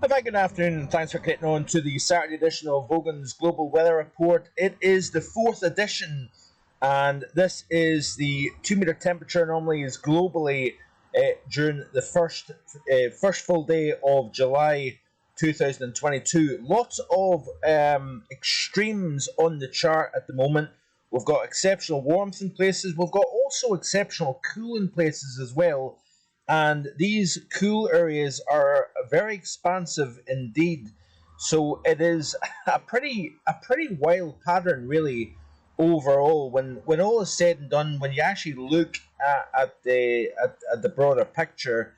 Hi, very good afternoon, and thanks for getting on to the Saturday edition of Vogan's Global Weather Report. It is the fourth edition, and this is the 2 meter temperature normally is globally during the first full day of July 2022. Lots of extremes on the chart at the moment. We've got exceptional warmth in places. We've got also exceptional cool in places as well. And these cool areas are very expansive indeed. So it is a pretty wild pattern, really, overall. When all is said and done, when you actually look at the broader picture,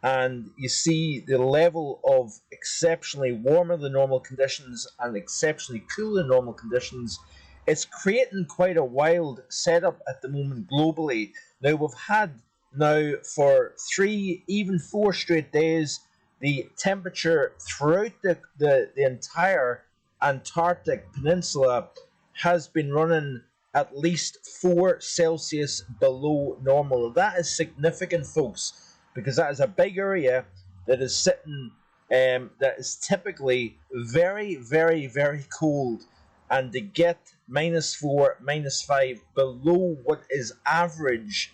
and you see the level of exceptionally warmer than normal conditions and exceptionally cool than normal conditions, it's creating quite a wild setup at the moment globally. Now we've had now for 3, even 4 straight days, the temperature throughout the entire Antarctic peninsula has been running at least 4 Celsius below normal. That is significant, folks, because that is a big area that is sitting, that is typically very, very, very cold. And to get -4, -5 below what is average,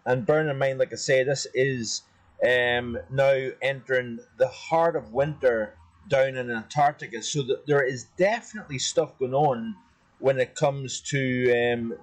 and bear in mind, like I say, this is now entering the heart of winter down in Antarctica, so that there is definitely stuff going on when it comes to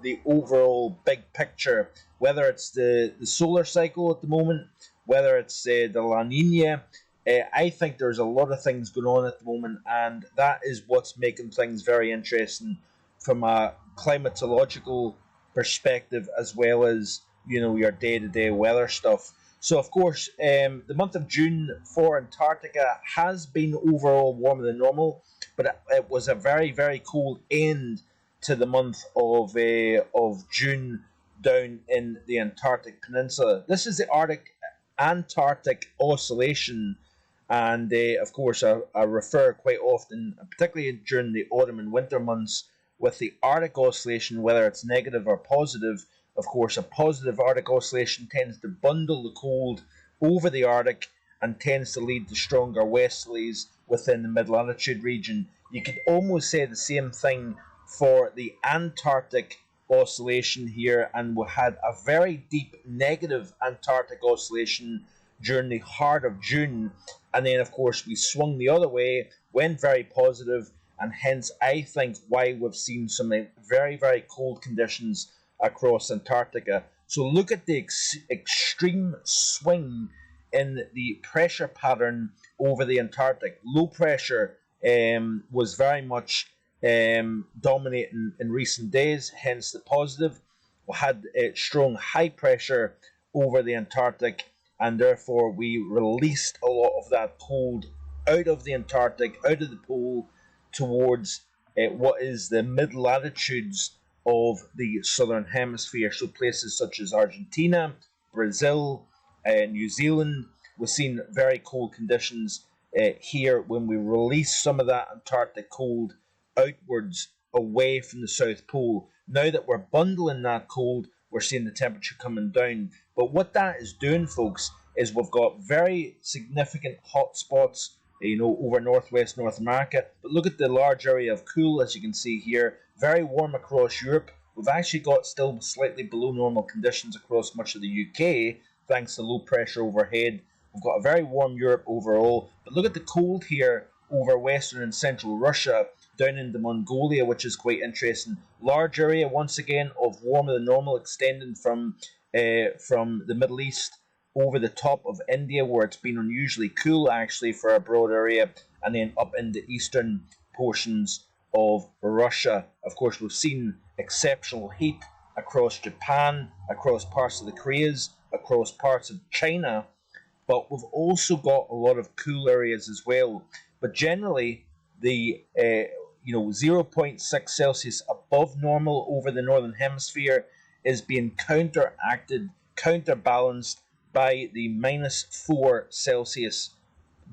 the overall big picture, whether it's the solar cycle at the moment, whether it's the La Nina. I think there's a lot of things going on at the moment, and that is what's making things very interesting from a climatological perspective, as well as your day-to-day weather stuff. So, of course, the month of June for Antarctica has been overall warmer than normal, but it was a very, very cold end to the month of June down in the Antarctic Peninsula. This is the Antarctic Oscillation, and of course, I refer quite often, particularly during the autumn and winter months, with the Arctic Oscillation, whether it's negative or positive. Of course, a positive Arctic Oscillation tends to bundle the cold over the Arctic and tends to lead to stronger westerlies within the mid-latitude region. You could almost say the same thing for the Antarctic Oscillation here, and we had a very deep negative Antarctic Oscillation during the heart of June, and then of course we swung the other way, went very positive, and hence I think why we've seen some very, very cold conditions across Antarctica. So look at the extreme swing in the pressure pattern over the Antarctic. Low pressure was very much dominating in recent days, hence the positive. We had strong high pressure over the Antarctic, and therefore we released a lot of that cold out of the Antarctic, out of the pole, towards what is the mid latitudes of the southern hemisphere. So places such as Argentina, Brazil, New Zealand, we've seen very cold conditions here when we release some of that Antarctic cold outwards away from the South Pole. Now that we're bundling that cold, we're seeing the temperature coming down. But what that is doing, folks, is we've got very significant hot spots, over northwest North America. But look at the large area of cool, as you can see here. Very warm across Europe. We've actually got still slightly below normal conditions across much of the UK, thanks to low pressure overhead. We've got a very warm Europe overall. But look at the cold here over western and central Russia, down into Mongolia, which is quite interesting. Large area, once again, of warmer than normal, extending from the Middle East over the top of India, where it's been unusually cool actually for a broad area, and then up into eastern portions of Russia. Of course, we've seen exceptional heat across Japan, across parts of the Koreas, across parts of China, but we've also got a lot of cool areas as well. But generally, the 0.6 Celsius above normal over the northern hemisphere is being counterbalanced by the -4 Celsius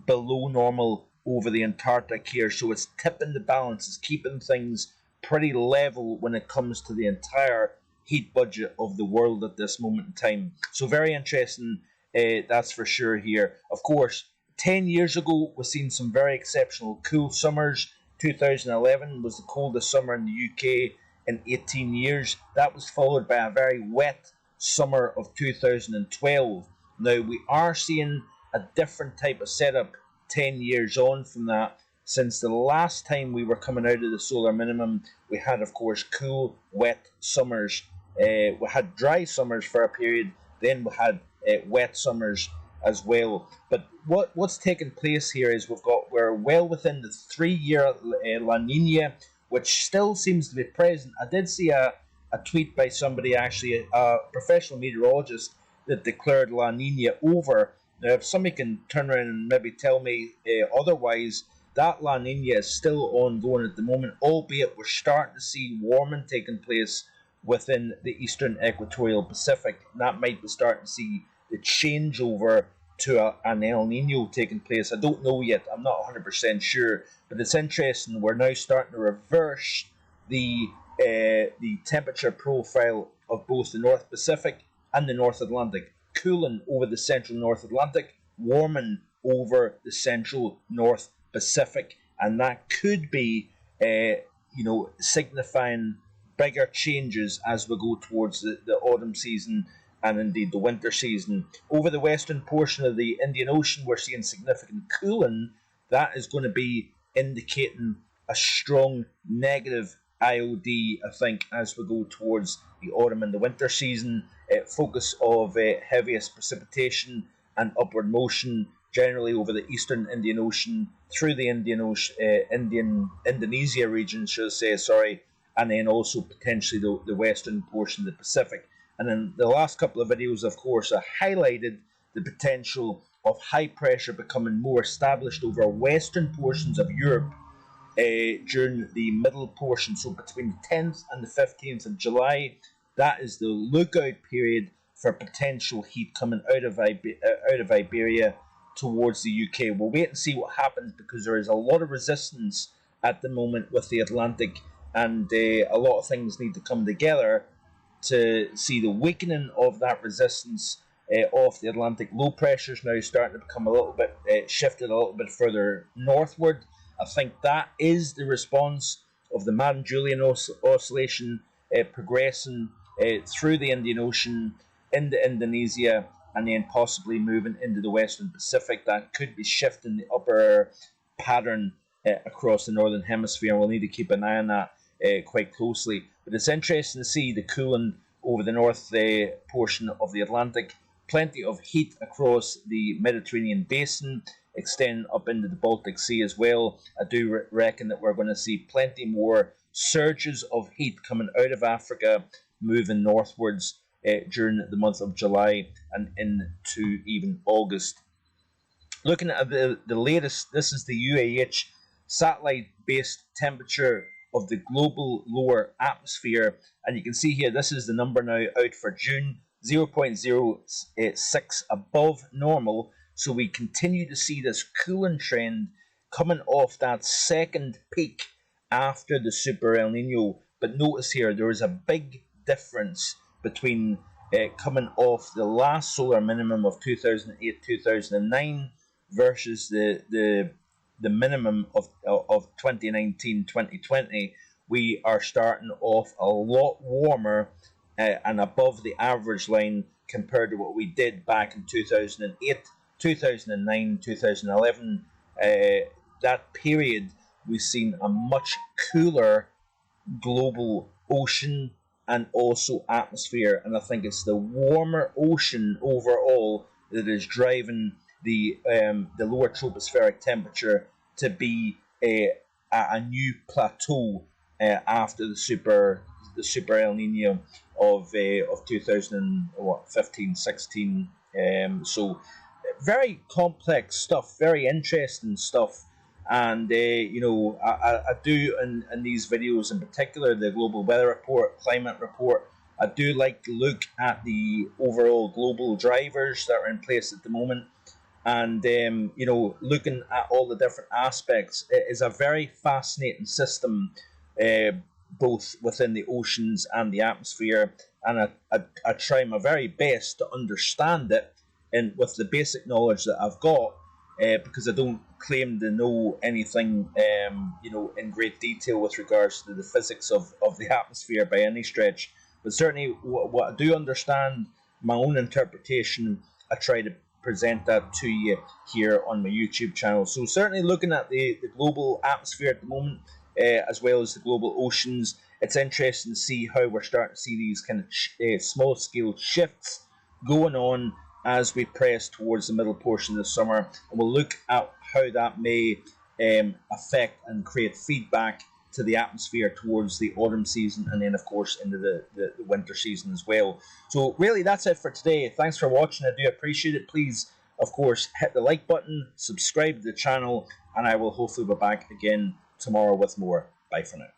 below normal over the Antarctic here. So it's tipping the balance, it's keeping things pretty level when it comes to the entire heat budget of the world at this moment in time. So very interesting, that's for sure here. Of course, 10 years ago, we've seen some very exceptional cool summers. 2011 was the coldest summer in the UK in 18 years. That was followed by a very wet summer of 2012. Now, we are seeing a different type of setup 10 years on from that. Since the last time we were coming out of the solar minimum, we had, of course, cool, wet summers. We had dry summers for a period, then we had wet summers as well. But what's taken place here is we're well within the 3-year La Nina, which still seems to be present. I did see a tweet by somebody, actually, a professional meteorologist, that declared La Nina over. Now, if somebody can turn around and maybe tell me otherwise, that La Nina is still ongoing at the moment, albeit we're starting to see warming taking place within the eastern equatorial Pacific. That might be starting to see the changeover to an El Nino taking place. I don't know yet. I'm not 100% sure, but it's interesting. We're now starting to reverse the temperature profile of both the North Pacific and the North Atlantic, cooling over the central North Atlantic, warming over the central North Pacific, and that could be, signifying bigger changes as we go towards the autumn season and indeed the winter season. Over the western portion of the Indian Ocean, we're seeing significant cooling. That is going to be indicating a strong negative IOD, I think, as we go towards the autumn and the winter season. Focus of heaviest precipitation and upward motion generally over the eastern Indian Ocean, through the Indonesia region, should I say, sorry, and then also potentially the western portion of the Pacific. And then the last couple of videos, of course, have highlighted the potential of high pressure becoming more established over western portions of Europe during the middle portion, so between the 10th and the 15th of July. That is the lookout period for potential heat coming out of Iberia towards the UK. We'll wait and see what happens, because there is a lot of resistance at the moment with the Atlantic, and a lot of things need to come together to see the weakening of that resistance off the Atlantic. Low pressures now starting to become a little bit shifted a little bit further northward. I think that is the response of the Madden-Julian oscillation progressing through the Indian Ocean into Indonesia, and then possibly moving into the Western Pacific. That could be shifting the upper pattern across the Northern Hemisphere, and we'll need to keep an eye on that quite closely. But it's interesting to see the cooling over the north portion of the Atlantic. Plenty of heat across the Mediterranean basin, extending up into the Baltic Sea as well. I do reckon that we're going to see plenty more surges of heat coming out of Africa, moving northwards during the month of July and into even August. Looking at the latest, this is the UAH satellite-based temperature of the global lower atmosphere, and you can see here, this is the number now out for June, 0.06 above normal. So we continue to see this cooling trend coming off that second peak after the Super El Nino. But notice here, there is a big difference between coming off the last solar minimum of 2008-2009 versus the minimum of 2019-2020. We are starting off a lot warmer and above the average line compared to what we did back in 2008, 2009, 2011. That period, we've seen a much cooler global ocean and also atmosphere, and I think it's the warmer ocean overall that is driving the lower tropospheric temperature to be a new plateau after the super El Nino of 2015-16. So very complex stuff, very interesting stuff. And I do in these videos, in particular the global weather report, climate report, I do like to look at the overall global drivers that are in place at the moment, and looking at all the different aspects. It is a very fascinating system, both within the oceans and the atmosphere, and I try my very best to understand it, and with the basic knowledge that I've got, because I don't claim to know anything, in great detail with regards to the physics of the atmosphere by any stretch. But certainly, what I do understand, my own interpretation, I try to present that to you here on my YouTube channel. So certainly looking at the global atmosphere at the moment, as well as the global oceans, it's interesting to see how we're starting to see these kind of small scale shifts going on as we press towards the middle portion of the summer. And we'll look at how that may affect and create feedback to the atmosphere towards the autumn season, and then of course into the winter season as well. So really that's it for today. Thanks for watching. I do appreciate it. Please, of course, hit the like button, subscribe to the channel, and I will hopefully be back again tomorrow with more. Bye for now.